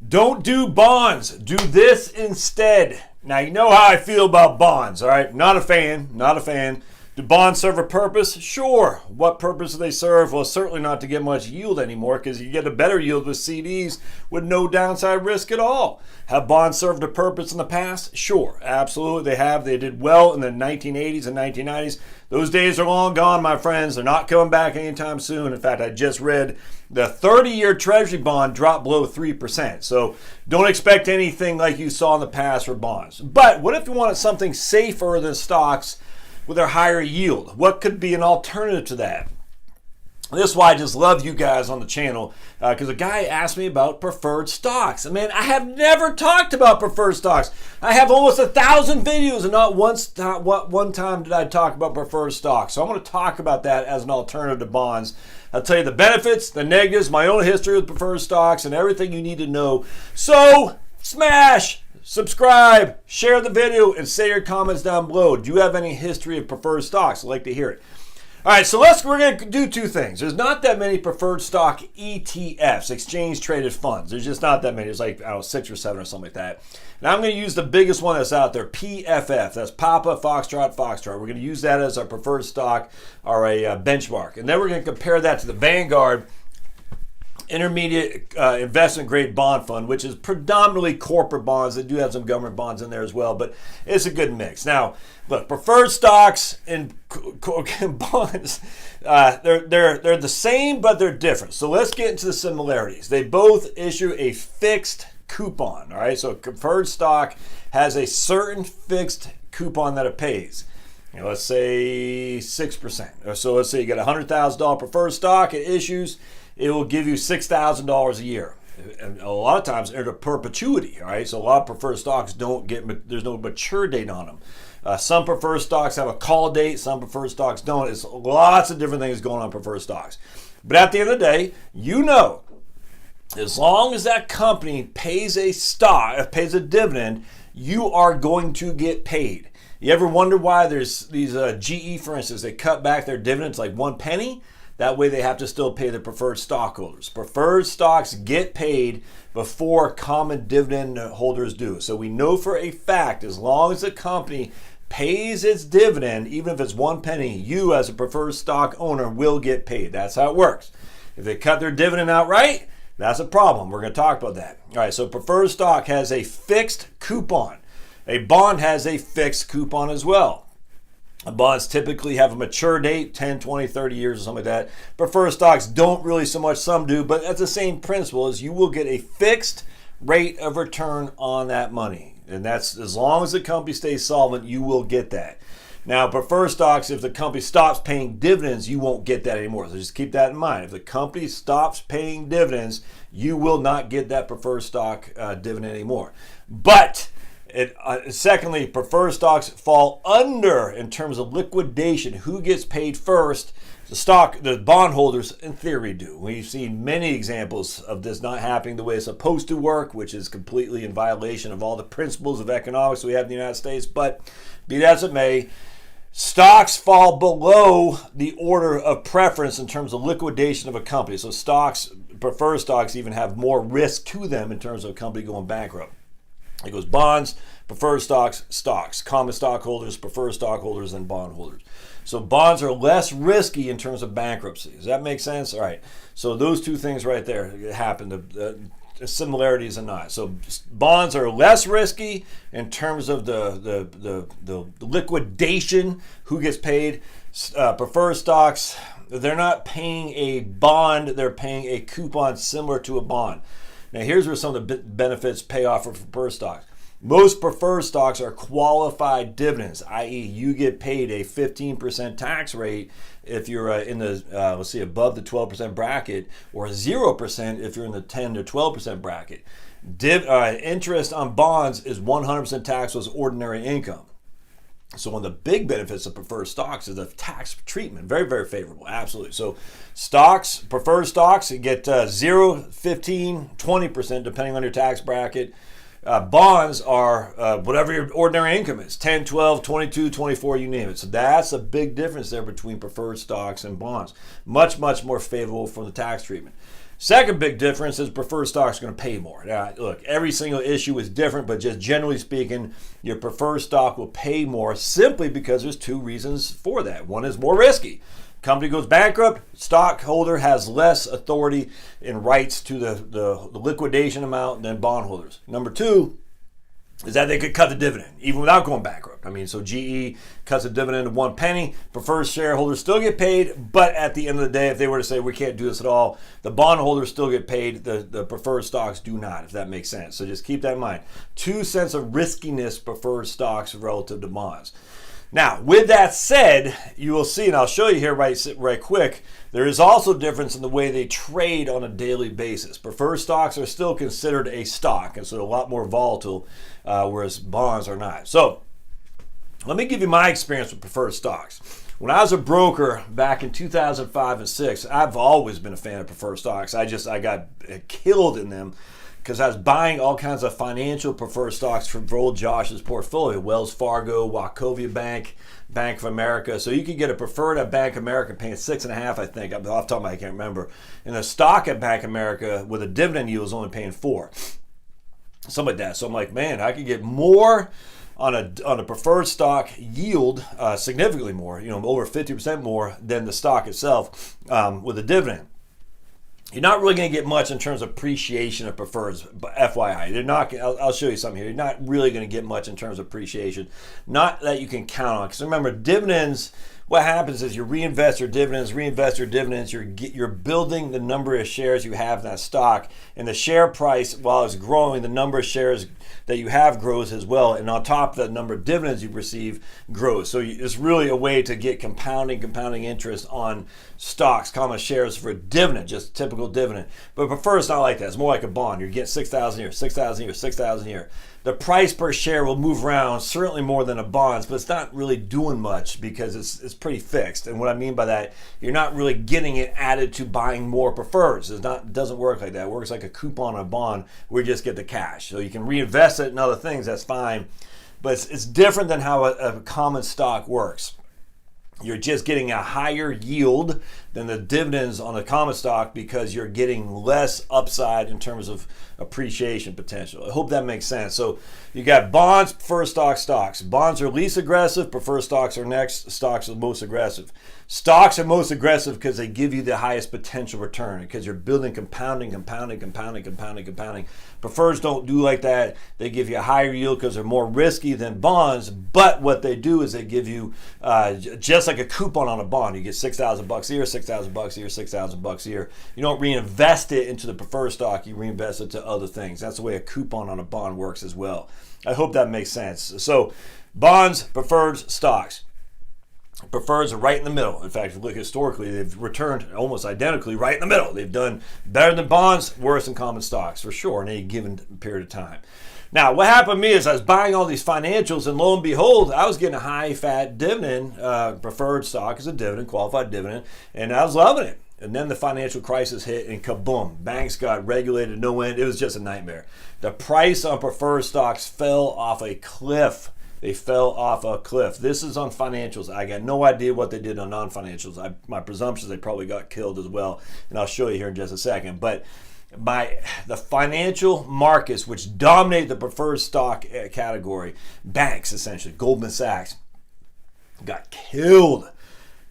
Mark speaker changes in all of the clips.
Speaker 1: Don't do bonds. Do this instead. Now, you know how I feel about bonds, all right? Not a fan. Do bonds serve a purpose? Sure. What purpose do they serve? Well, certainly not to get much yield anymore, because you get a better yield with CDs with no downside risk at all. Have bonds served a purpose in the past? Sure. Absolutely, they have. They did well in the 1980s and 1990s. Those days are long gone, my friends. They're not coming back anytime soon. In fact, I just read the 30-year Treasury bond dropped below 3%. So don't expect anything like you saw in the past for bonds. But what if you wanted something safer than stocks with their higher yield? What could be an alternative to that? This is why I just love you guys on the channel, because a guy asked me about preferred stocks. And man, I have never talked about preferred stocks. I have almost 1,000 videos, and not one time did I talk about preferred stocks. So I'm going to talk about that as an alternative to bonds. I'll tell you the benefits, the negatives, my own history with preferred stocks, and everything you need to know. So smash, subscribe, share the video, and say your comments down below. Do you have any history of preferred stocks? I'd like to hear it. All right, so we're going to do two things. There's not that many preferred stock ETFs, exchange traded funds. There's just not that many. There's like, I don't know, 6 or 7 or something like that. And I'm going to use the biggest one that's out there, PFF. That's Papa Foxtrot Foxtrot. We're going to use that as our preferred stock or a benchmark. And then we're going to compare that to the Vanguard Intermediate Investment Grade Bond Fund, which is predominantly corporate bonds. They do have some government bonds in there as well, but it's a good mix. Now, look, preferred stocks and bonds, they're the same, but they're different. So let's get into the similarities. They both issue a fixed coupon, all right? So a preferred stock has a certain fixed coupon that it pays. You know, let's say 6%. So let's say you got a $100,000 preferred stock, it issues, it will give you $6,000 a year. And a lot of times into perpetuity, all right? So a lot of preferred stocks there's no mature date on them. Some preferred stocks have a call date, some preferred stocks don't. It's lots of different things going on in preferred stocks. But at the end of the day, you know, as long as that company pays a dividend, you are going to get paid. You ever wonder why there's these GE, for instance, they cut back their dividends like 1 penny? That way they have to still pay the preferred stockholders. Preferred stocks get paid before common dividend holders do. So we know for a fact, as long as the company pays its dividend, even if it's 1 penny, you as a preferred stock owner will get paid. That's how it works. If they cut their dividend outright, that's a problem. We're going to talk about that. All right, so preferred stock has a fixed coupon. A bond has a fixed coupon as well. Bonds typically have a mature date, 10, 20, 30 years or something like that. Preferred stocks don't really so much, some do, but that's the same principle, is you will get a fixed rate of return on that money. And that's as long as the company stays solvent, you will get that. Now, preferred stocks, if the company stops paying dividends, you won't get that anymore. So just keep that in mind. If the company stops paying dividends, you will not get that preferred stock dividend anymore. But secondly, preferred stocks fall under, in terms of liquidation, who gets paid first. The bondholders, in theory, do. We've seen many examples of this not happening the way it's supposed to work, which is completely in violation of all the principles of economics we have in the United States. But be that as it may, stocks fall below the order of preference in terms of liquidation of a company. So preferred stocks even have more risk to them in terms of a company going bankrupt. It goes bonds, preferred stocks, common stockholders, preferred stockholders, and bondholders. So bonds are less risky in terms of bankruptcy. Does that make sense? All right. So those two things right there happen. The similarities are not. So bonds are less risky in terms of the liquidation, who gets paid. Preferred stocks, they're not paying a bond, they're paying a coupon similar to a bond. Now, here's where some of the benefits pay off for preferred stocks. Most preferred stocks are qualified dividends, i.e. you get paid a 15% tax rate if you're in the, let's see, above the 12% bracket, or 0% if you're in the 10 to 12% bracket. Interest on bonds is 100% taxable as ordinary income. So one of the big benefits of preferred stocks is the tax treatment. Very, very favorable. Absolutely. So preferred stocks, you get 0, 15, 20%, depending on your tax bracket. Bonds are whatever your ordinary income is, 10, 12, 22, 24, you name it. So that's a big difference there between preferred stocks and bonds. Much, much more favorable from the tax treatment. Second big difference is preferred stock is going to pay more. Now, look, every single issue is different, but just generally speaking, your preferred stock will pay more simply because there's two reasons for that. One is more risky. Company goes bankrupt, stockholder has less authority and rights to the liquidation amount than bondholders. Number two is that they could cut the dividend even without going bankrupt. I mean, so GE cuts the dividend to 1 penny. Preferred shareholders still get paid, but at the end of the day, if they were to say we can't do this at all, the bondholders still get paid. The preferred stocks do not, if that makes sense. So just keep that in mind. 2 cents of riskiness preferred stocks relative to bonds. Now, with that said, you will see, and I'll show you here right quick, there is also difference in the way they trade on a daily basis. Preferred stocks are still considered a stock, and so a lot more volatile, whereas bonds are not. So, let me give you my experience with preferred stocks. When I was a broker back in 2005 and 6, I've always been a fan of preferred stocks. I got killed in them because I was buying all kinds of financial preferred stocks from old Josh's portfolio, Wells Fargo, Wachovia Bank, Bank of America. So you could get a preferred at Bank of America paying 6.5, I think. Off the top of my head, I can't remember. And the stock at Bank of America with a dividend yield is only paying 4. Something like that. So I'm like, man, I could get more on a preferred stock yield, significantly more, over 50% more than the stock itself with a dividend. You're not really going to get much in terms of appreciation of preferreds, but FYI. They're not. I'll show you something here. You're not really going to get much in terms of appreciation. Not that you can count on. Because remember, dividends, what happens is you reinvest your dividends. You're building the number of shares you have in that stock. And the share price, while it's growing, the number of shares that you have grows as well. And on top of that, the number of dividends you receive grows. So it's really a way to get compounding interest on stocks, common shares for a dividend, just typical dividend. But preferred is not like that. It's more like a bond. You're getting 6,000 a year, 6,000 a year, 6,000 a year. The price per share will move around, certainly more than a bonds, but it's not really doing much because it's pretty fixed. And what I mean by that, you're not really getting it added to buying more preferreds. It doesn't work like that. It works like a coupon on a bond where you just get the cash. So you can reinvest it in other things, that's fine. But it's different than how a common stock works. You're just getting a higher yield than the dividends on a common stock because you're getting less upside in terms of appreciation potential. I hope that makes sense. So you got bonds, preferred stocks. Bonds are least aggressive, preferred stocks are next, stocks are most aggressive. Stocks are most aggressive because they give you the highest potential return because you're building compounding. Preferreds don't do like that. They give you a higher yield because they're more risky than bonds, but what they do is they give you just like a coupon on a bond. You get $6,000 a year, $6,000 a year, $6,000 a year. You don't reinvest it into the preferred stock, you reinvest it to other things. That's the way a coupon on a bond works as well. I hope that makes sense. So bonds, preferreds, stocks. Preferreds are right in the middle. In fact, if you look historically, they've returned almost identically right in the middle. They've done better than bonds, worse than common stocks, for sure, in any given period of time. Now, what happened to me is I was buying all these financials, and lo and behold, I was getting a high-fat dividend. Preferred stock is a dividend, qualified dividend, and I was loving it. And then the financial crisis hit, and kaboom, banks got regulated no end. It was just a nightmare. The price on preferred stocks fell off a cliff. They fell off a cliff. This is on financials. I got no idea what they did on non-financials. My presumption is they probably got killed as well, and I'll show you here in just a second. But the financial markets, which dominate the preferred stock category, banks essentially, Goldman Sachs, got killed.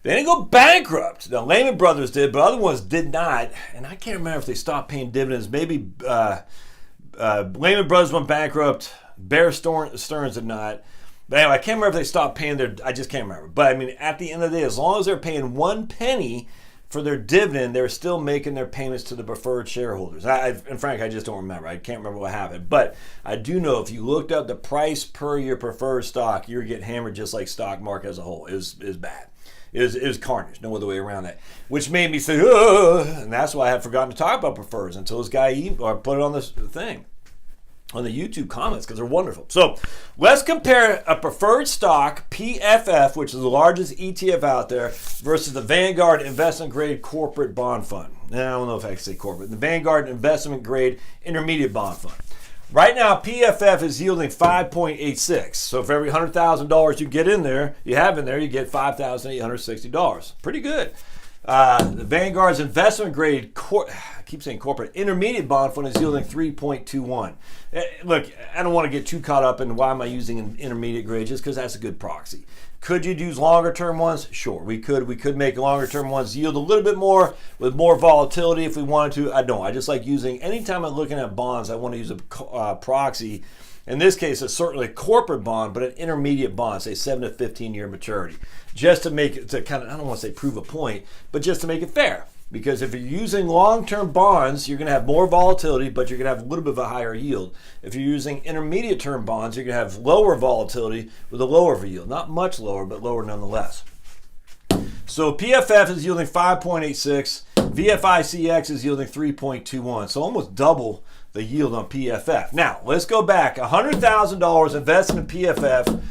Speaker 1: They didn't go bankrupt. Now, Lehman Brothers did, but other ones did not. And I can't remember if they stopped paying dividends. Maybe Lehman Brothers went bankrupt. Bear Stearns did not. But anyway, I can't remember if they stopped paying I just can't remember. But I mean, at the end of the day, as long as they're paying 1 penny for their dividend, they're still making their payments to the preferred shareholders. And frankly, I just don't remember. I can't remember what happened. But I do know if you looked up the price per your preferred stock, you're getting hammered just like stock market as a whole. It was bad. It was carnage. No other way around that. Which made me say, ugh, and that's why I had forgotten to talk about preferreds until this guy put it on this thing, on the YouTube comments, because they're wonderful. So let's compare a preferred stock, PFF, which is the largest ETF out there, versus the Vanguard Investment Grade Corporate Bond Fund. Now, I don't know if I can say corporate. The Vanguard Investment Grade Intermediate Bond Fund. Right now, PFF is yielding 5.86. So for every $100,000 you get in there, you get $5,860. Pretty good. The Vanguard's investment grade, I keep saying corporate, intermediate bond fund is yielding 3.21. Look, I don't want to get too caught up in why am I using an intermediate grade, just because that's a good proxy. Could you use longer term ones? Sure, we could. We could make longer term ones yield a little bit more with more volatility if we wanted to. I don't. I just like using, anytime I'm looking at bonds, I want to use a proxy. In this case, it's certainly a corporate bond, but an intermediate bond, say 7 to 15 year maturity, just to make it, to kind of, I don't want to say prove a point, but just to make it fair. Because if you're using long-term bonds, you're going to have more volatility, but you're going to have a little bit of a higher yield. If you're using intermediate-term bonds, you're going to have lower volatility with a lower yield. Not much lower, but lower nonetheless. So PFF is yielding 5.86. VFICX is yielding 3.21. So almost double the yield on PFF. Now, let's go back. $100,000 invested in PFF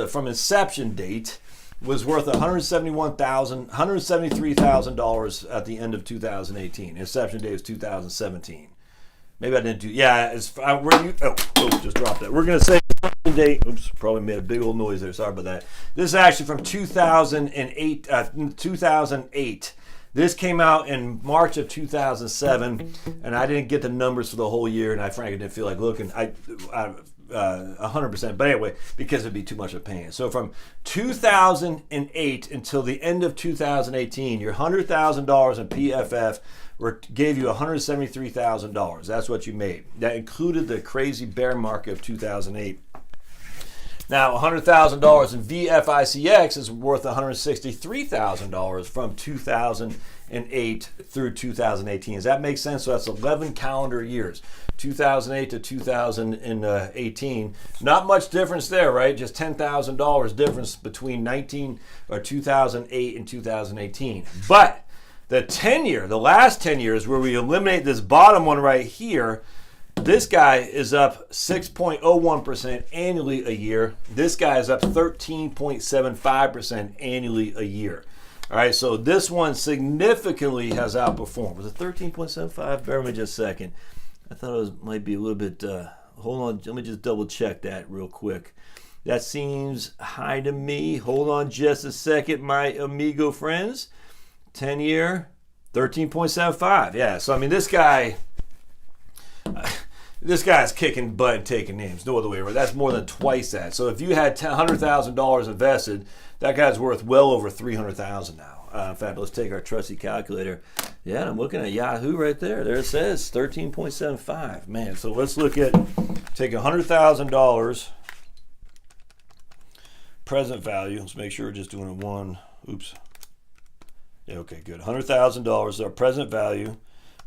Speaker 1: from inception date was worth $173,000 at the end of 2018. Inception date was 2017. Maybe I didn't do. Yeah, just dropped that. We're gonna say inception date. Oops, probably made a big old noise there. Sorry about that. This is actually from 2008. 2008. This came out in March of 2007, and I didn't get the numbers for the whole year, and I frankly didn't feel like looking. 100%, but anyway, because it'd be too much of a pain. So from 2008 until the end of 2018, your $100,000 in PFF gave you $173,000. That's what you made. That included the crazy bear market of 2008. Now, $100,000 in VFICX is worth $163,000 from 2008 through 2018. Does that make sense? So that's 11 calendar years, 2008 to 2018. Not much difference there, right? Just $10,000 difference between 2008 and 2018. But the 10-year, the last 10 years, where we eliminate this bottom one right here, this guy is up 6.01% annually a year. This guy is up 13.75% annually a year. All right, so this one significantly has outperformed. Was it 13.75? Bear with me just a second. I thought it might be a little bit, hold on, let me just double check that real quick. That seems high to me. Hold on just a second, my amigo friends. 10-year, 13.75. Yeah, so I mean, this guy's kicking butt and taking names. No other way around. That's more than twice that. So if you had $100,000 invested, that guy's worth well over $300,000 now. In fact, let's take our trusty calculator. Yeah, I'm looking at Yahoo right there. There it says 13.75. Man, so let's take $100,000 present value. Let's make sure we're just doing one. Oops. Yeah, okay, good. $100,000 is our present value.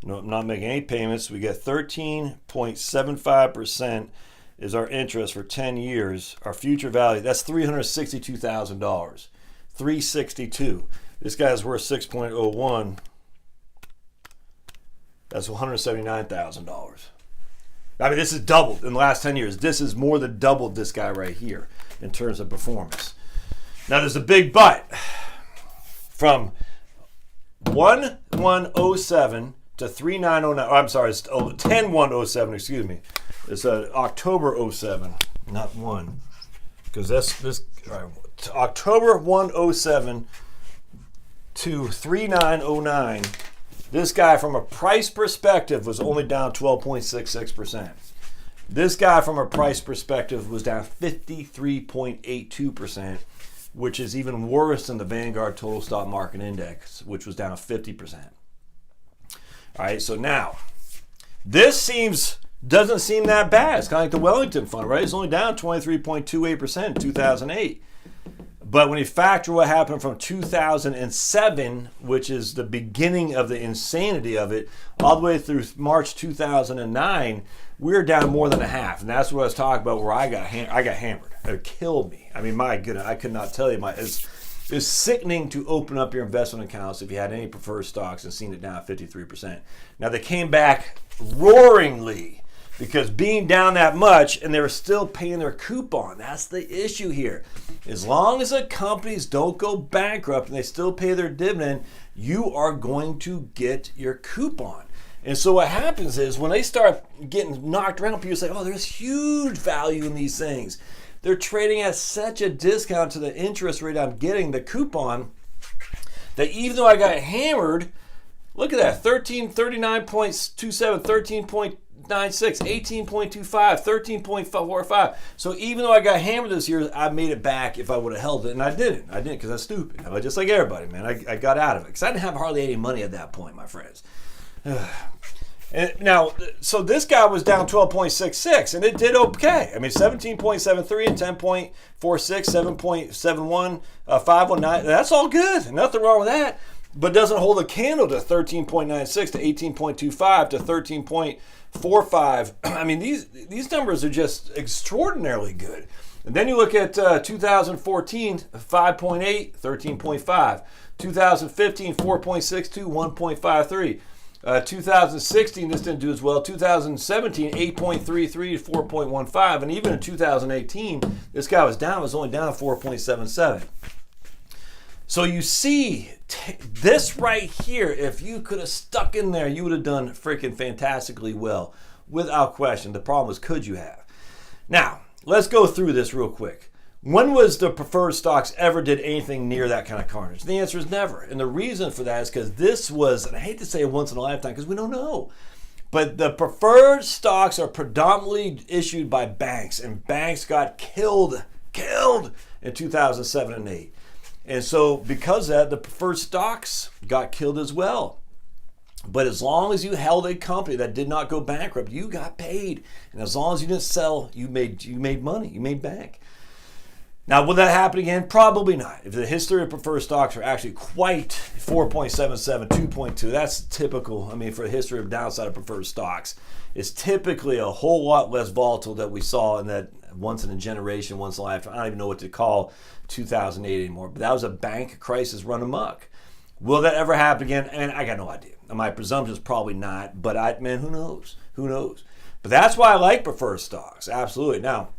Speaker 1: No, I'm not making any payments. We get 13.75% is our interest for 10 years. Our future value, that's $362,000. 362. This guy's worth 6.01. That's $179,000. I mean, this is doubled in the last 10 years. This is more than doubled this guy right here in terms of performance. Now, there's a big but. From 1107 to 3909. Oh, I'm sorry, it's 10107. Excuse me. It's October 07, not one, because this October 107 to 3909. This guy, from a price perspective, was only down 12.66%. This guy, from a price perspective, was down 53.82%, which is even worse than the Vanguard Total Stock Market Index, which was down 50%. All right, so now, this doesn't seem that bad. It's kind of like the Wellington Fund, right? It's only down 23.28% in 2008. But when you factor what happened from 2007, which is the beginning of the insanity of it, all the way through March 2009, we're down more than a half. And that's what I was talking about, where I got hammered. It killed me. I mean, my goodness, I could not tell you. It's sickening to open up your investment accounts if you had any preferred stocks and seen it down 53%. Now, they came back roaringly, because being down that much, and they were still paying their coupon. That's the issue here. As long as the companies don't go bankrupt and they still pay their dividend, you are going to get your coupon. And so what happens is, when they start getting knocked around, people say, oh, there's huge value in these things. They're trading at such a discount to the interest rate I'm getting, the coupon, that even though I got hammered, Look at that, 1339.27, 13.96, 18.25, 13.45. So even though I got hammered this year, I made it back if I would have held it, and I didn't. I didn't because I'm stupid. I just like everybody, man. I got out of it because I didn't have hardly any money at that point, my friends. And now, so this guy was down 12.66, and it did okay. I mean, 17.73 and 10.46, 7.71, 519. That's all good. Nothing wrong with that. But doesn't hold a candle to 13.96, to 18.25, to 13.45. I mean, these numbers are just extraordinarily good. And then you look at 2014, 5.8, 13.5. 2015, 4.62, 1.53. 2016, this didn't do as well. 2017, 8.33 to 4.15. And even in 2018, this guy was down. It was only down 4.77. So you see, this right here, if you could have stuck in there, you would have done freaking fantastically well, without question. The problem is, could you have? Now, let's go through this real quick. When was the preferred stocks ever did anything near that kind of carnage? The answer is never. And the reason for that is because this was, and I hate to say once in a lifetime because we don't know, but the preferred stocks are predominantly issued by banks, and banks got killed in 2007 and 8. And so because of that, the preferred stocks got killed as well. But as long as you held a company that did not go bankrupt, you got paid. And as long as you didn't sell, you made money, you made bank. Now, will that happen again? Probably not. If the history of preferred stocks are actually quite 4.77, 2.2, that's typical. I mean, for the history of downside of preferred stocks, it's typically a whole lot less volatile that we saw in that once in a generation, once in a lifetime. I don't even know what to call 2008 anymore. But that was a bank crisis run amok. Will that ever happen again? And I got no idea. My presumption is probably not. But man, who knows? Who knows? But that's why I like preferred stocks. Absolutely. Now,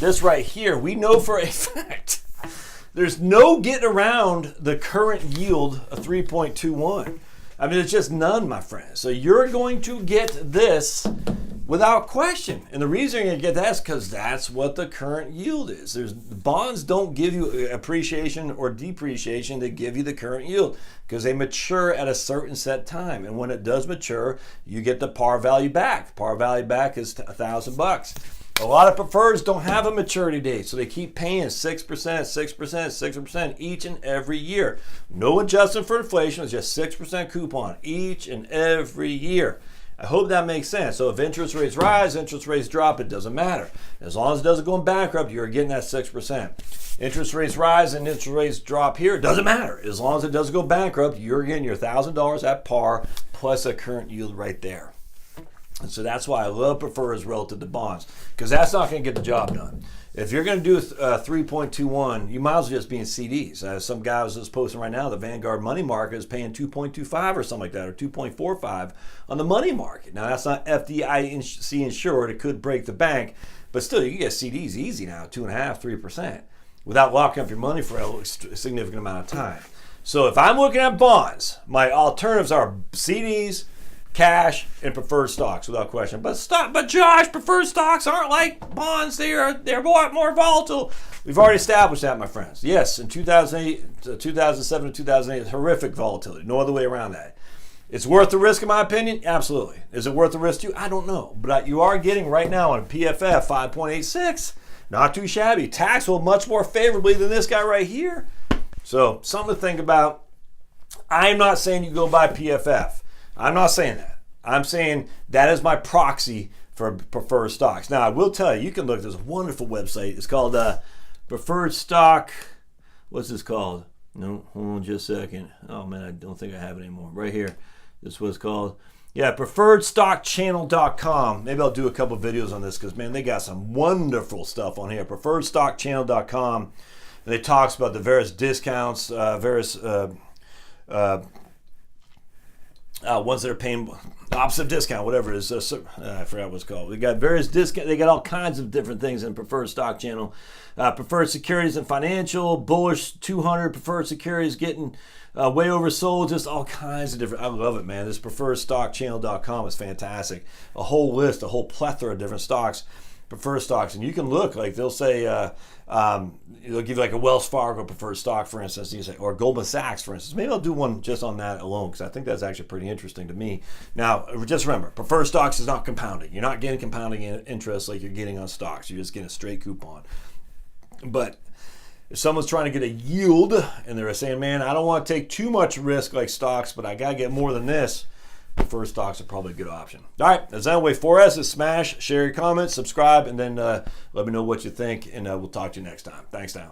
Speaker 1: this right here, we know for a fact there's no getting around the current yield of 3.21. I mean, it's just none, my friends. So you're going to get this without question. And the reason you're going to get that is because that's what the current yield is. Bonds don't give you appreciation or depreciation. They give you the current yield because they mature at a certain set time. And when it does mature, you get the par value back. Par value back is $1,000. A lot of prefers don't have a maturity date, so they keep paying 6%, 6%, 6% each and every year. No adjustment for inflation, it's just 6% coupon each and every year. I hope that makes sense. So if interest rates rise, interest rates drop, it doesn't matter. As long as it doesn't go bankrupt, you're getting that 6%. Interest rates rise and interest rates drop here, it doesn't matter. As long as it doesn't go bankrupt, you're getting your $1,000 at par plus a current yield right there. And so that's why I love prefers relative to bonds, because that's not going to get the job done. If you're going to do 3.21, you might as well just be in CDs. Some guy was just posting right now, the Vanguard money market is paying 2.25 or something like that, or 2.45 on the money market. Now, that's not FDIC insured. It could break the bank, but still, you can get CDs easy now, 2.5%, 3%, without locking up your money for a significant amount of time. So if I'm looking at bonds, my alternatives are CDs, cash, and preferred stocks without question. But Josh, preferred stocks aren't like bonds. They're a lot more volatile. We've already established that, my friends. Yes, in 2008, 2007 to 2008, horrific volatility. No other way around that. It's worth the risk, in my opinion. Absolutely. Is it worth the risk to you? I don't know, but you are getting right now on PFF 5.86. Not too shabby. Taxable much more favorably than this guy right here. So something to think about. I'm not saying you go buy PFF. I'm not saying that. I'm saying that is my proxy for preferred stocks. Now, I will tell you, you can look at this wonderful website. It's called Preferred Stock. What's this called? No, hold on just a second. Oh, man, I don't think I have it anymore. Right here. This is what it's called. Yeah, preferredstockchannel.com. Maybe I'll do a couple of videos on this because, man, they got some wonderful stuff on here. Preferredstockchannel.com. And it talks about the various discounts, ones that are paying opposite discount, whatever it is. I forgot what it's called. They got various discount. They got all kinds of different things in Preferred Stock Channel. Preferred securities and financial, bullish 200 preferred securities getting way oversold. Just all kinds of different. I love it, man. This preferredstockchannel.com is fantastic. A whole list, a whole plethora of different stocks. preferred stocks, and you can look, like they'll say, they'll give you like a Wells Fargo preferred stock, for instance, and you say, or Goldman Sachs, for instance. Maybe I'll do one just on that alone, because I think that's actually pretty interesting to me. Now, just remember, preferred stocks is not compounding. You're not getting compounding interest like you're getting on stocks. You're just getting a straight coupon. But if someone's trying to get a yield and they're saying, man, I don't want to take too much risk like stocks, but I got to get more than this, preferred stocks are probably a good option. All right, that's that way for us. Is smash, share your comments, subscribe, and then let me know what you think, and we'll talk to you next time. Thanks now.